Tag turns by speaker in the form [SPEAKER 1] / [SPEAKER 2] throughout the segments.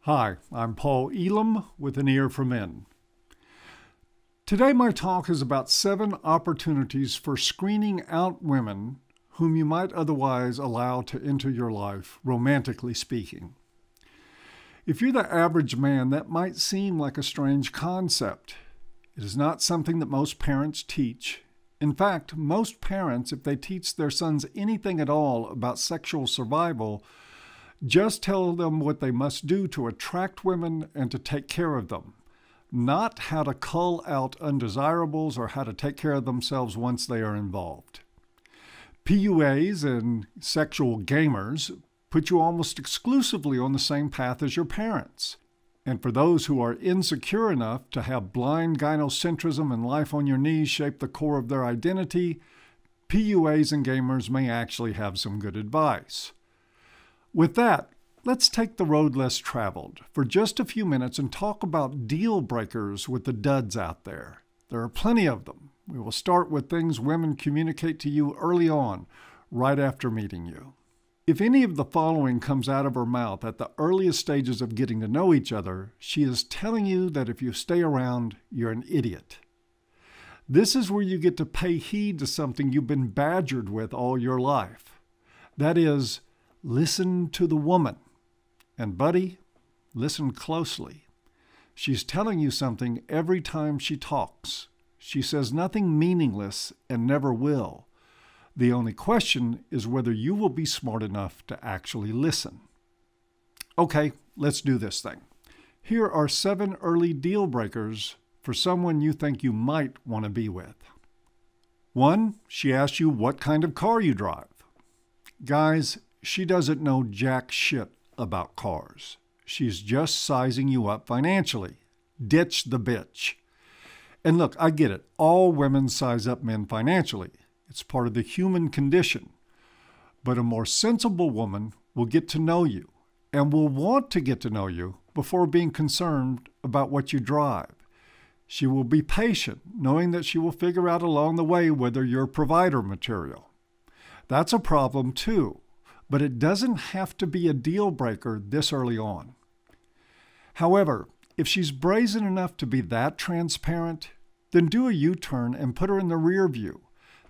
[SPEAKER 1] Hi, I'm Paul Elam with An Ear for Men. Today my talk is about 7 opportunities for screening out women whom you might otherwise allow to enter your life, romantically speaking. If you're the average man, that might seem like a strange concept. It is not something that most parents teach. In fact, most parents, if they teach their sons anything at all about sexual survival, just tell them what they must do to attract women and to take care of them, not how to cull out undesirables or how to take care of themselves once they are involved. PUAs and sexual gamers put you almost exclusively on the same path as your parents. And for those who are insecure enough to have blind gynocentrism and life on your knees shape the core of their identity, PUAs and gamers may actually have some good advice. With that, let's take the road less traveled for just a few minutes and talk about deal breakers with the duds out there. There are plenty of them. We will start with things women communicate to you early on, right after meeting you. If any of the following comes out of her mouth at the earliest stages of getting to know each other, she is telling you that if you stay around, you're an idiot. This is where you get to pay heed to something you've been badgered with all your life. That is, listen to the woman. And buddy, listen closely. She's telling you something every time she talks. She says nothing meaningless and never will. The only question is whether you will be smart enough to actually listen. Okay, let's do this thing. Here are 7 early deal breakers for someone you think you might want to be with. 1, she asks you what kind of car you drive. Guys, she doesn't know jack shit about cars. She's just sizing you up financially. Ditch the bitch. And look, I get it. All women size up men financially. It's part of the human condition. But a more sensible woman will get to know you and will want to get to know you before being concerned about what you drive. She will be patient, knowing that she will figure out along the way whether you're provider material. That's a problem too. But it doesn't have to be a deal breaker this early on. However, if she's brazen enough to be that transparent, then do a U-turn and put her in the rear view.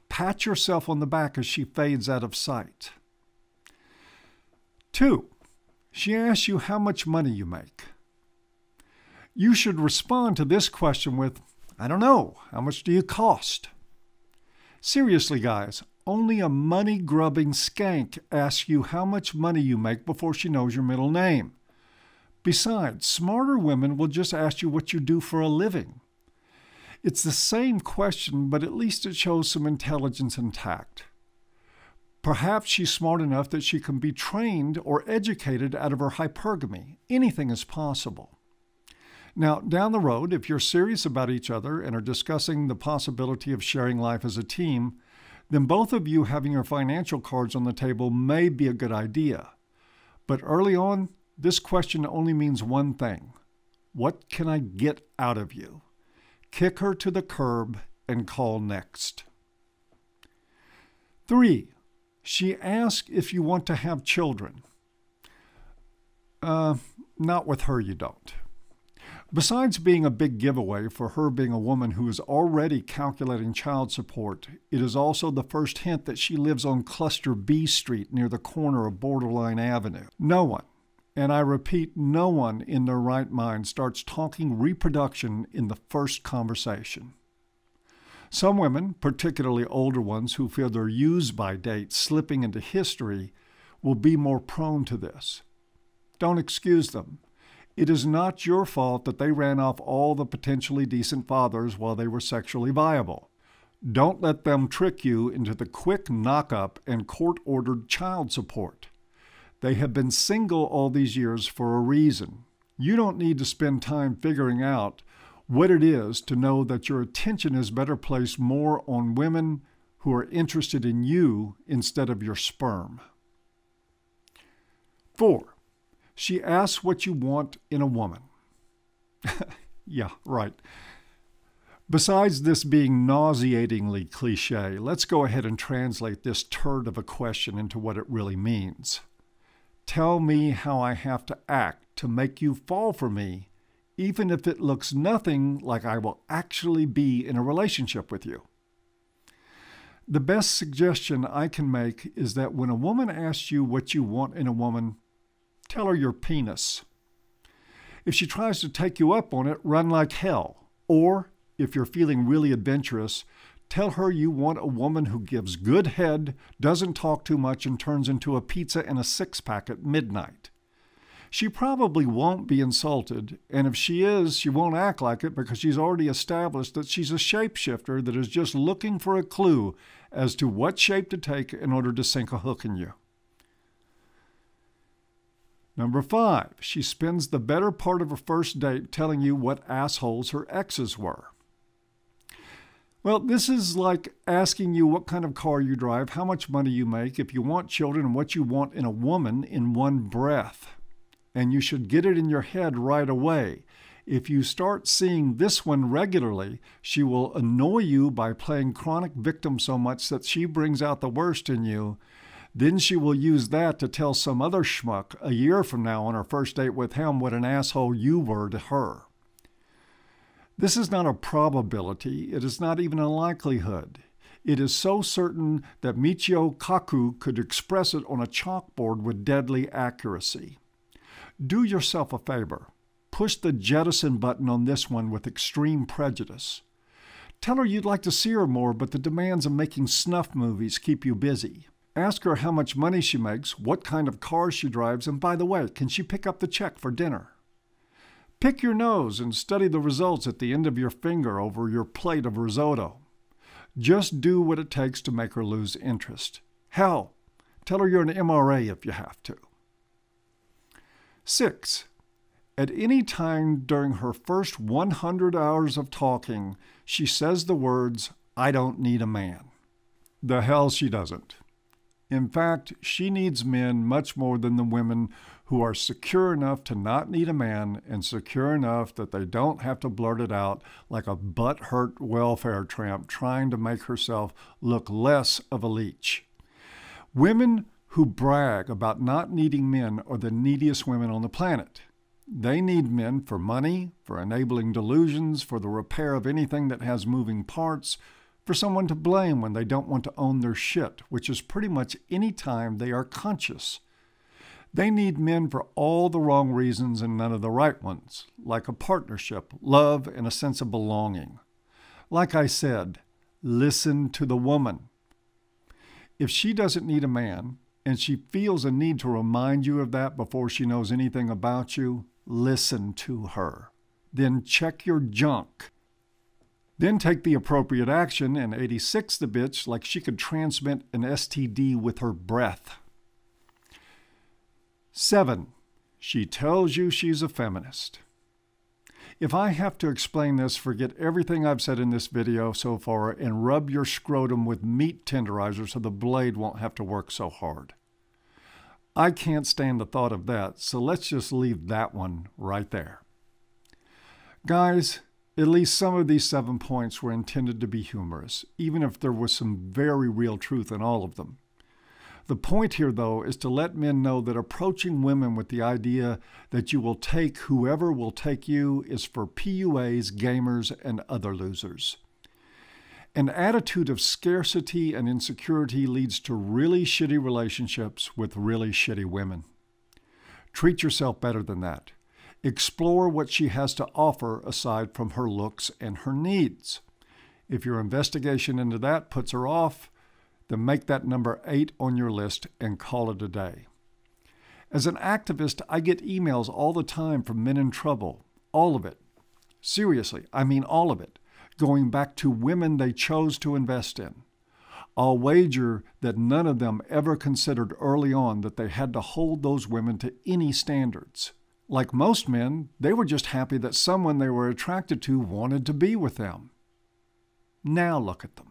[SPEAKER 1] Pat yourself on the back as she fades out of sight. 2, she asks you how much money you make. You should respond to this question with, I don't know, how much do you cost? Seriously, guys. Only a money-grubbing skank asks you how much money you make before she knows your middle name. Besides, smarter women will just ask you what you do for a living. It's the same question, but at least it shows some intelligence and tact. Perhaps she's smart enough that she can be trained or educated out of her hypergamy. Anything is possible. Now, down the road, if you're serious about each other and are discussing the possibility of sharing life as a team, then both of you having your financial cards on the table may be a good idea. But early on, this question only means one thing. What can I get out of you? Kick her to the curb and call next. 3, she asks if you want to have children. Not with her, you don't. Besides being a big giveaway for her being a woman who is already calculating child support, it is also the first hint that she lives on Cluster B Street near the corner of Borderline Avenue. No one, and I repeat, no one in their right mind starts talking reproduction in the first conversation. Some women, particularly older ones who feel their use-by date slipping into history, will be more prone to this. Don't excuse them. It is not your fault that they ran off all the potentially decent fathers while they were sexually viable. Don't let them trick you into the quick knock-up and court-ordered child support. They have been single all these years for a reason. You don't need to spend time figuring out what it is to know that your attention is better placed more on women who are interested in you instead of your sperm. 4, she asks what you want in a woman. Yeah, right. Besides this being nauseatingly cliche, let's go ahead and translate this turd of a question into what it really means. Tell me how I have to act to make you fall for me, even if it looks nothing like I will actually be in a relationship with you. The best suggestion I can make is that when a woman asks you what you want in a woman, tell her your penis. If she tries to take you up on it, run like hell. Or, if you're feeling really adventurous, tell her you want a woman who gives good head, doesn't talk too much, and turns into a pizza and a six-pack at midnight. She probably won't be insulted, and if she is, she won't act like it because she's already established that she's a shapeshifter that is just looking for a clue as to what shape to take in order to sink a hook in you. Number 5, she spends the better part of her first date telling you what assholes her exes were. Well, this is like asking you what kind of car you drive, how much money you make, if you want children, and what you want in a woman in one breath. And you should get it in your head right away. If you start seeing this one regularly, she will annoy you by playing chronic victim so much that she brings out the worst in you. Then she will use that to tell some other schmuck a year from now on her first date with him what an asshole you were to her. This is not a probability. It is not even a likelihood. It is so certain that Michio Kaku could express it on a chalkboard with deadly accuracy. Do yourself a favor. Push the jettison button on this one with extreme prejudice. Tell her you'd like to see her more, but the demands of making snuff movies keep you busy. Ask her how much money she makes, what kind of car she drives, and by the way, can she pick up the check for dinner? Pick your nose and study the results at the end of your finger over your plate of risotto. Just do what it takes to make her lose interest. Hell, tell her you're an MRA if you have to. 6. At any time during her first 100 hours of talking, she says the words, "I don't need a man." The hell she doesn't. In fact, she needs men much more than the women who are secure enough to not need a man and secure enough that they don't have to blurt it out like a butt-hurt welfare tramp trying to make herself look less of a leech. Women who brag about not needing men are the neediest women on the planet. They need men for money, for enabling delusions, for the repair of anything that has moving parts, for someone to blame when they don't want to own their shit, which is pretty much any time they are conscious. They need men for all the wrong reasons and none of the right ones, like a partnership, love, and a sense of belonging. Like I said, listen to the woman. If she doesn't need a man, and she feels a need to remind you of that before she knows anything about you, listen to her. Then check your junk. Then take the appropriate action and 86 the bitch like she could transmit an STD with her breath. 7. She tells you she's a feminist. If I have to explain this, forget everything I've said in this video so far and rub your scrotum with meat tenderizer so the blade won't have to work so hard. I can't stand the thought of that, so let's just leave that one right there. Guys, at least some of these 7 points were intended to be humorous, even if there was some very real truth in all of them. The point here, though, is to let men know that approaching women with the idea that you will take whoever will take you is for PUAs, gamers, and other losers. An attitude of scarcity and insecurity leads to really shitty relationships with really shitty women. Treat yourself better than that. Explore what she has to offer aside from her looks and her needs. If your investigation into that puts her off, then make that number 8 on your list and call it a day. As an activist, I get emails all the time from men in trouble. All of it. Seriously, I mean all of it. Going back to women they chose to invest in. I'll wager that none of them ever considered early on that they had to hold those women to any standards. Like most men, they were just happy that someone they were attracted to wanted to be with them. Now look at them.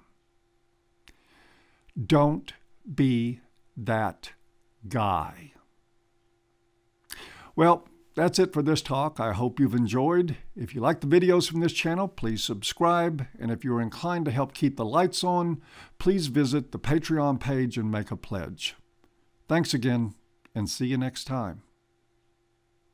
[SPEAKER 1] Don't be that guy. Well, that's it for this talk. I hope you've enjoyed. If you like the videos from this channel, please subscribe. And if you're inclined to help keep the lights on, please visit the Patreon page and make a pledge. Thanks again, and see you next time.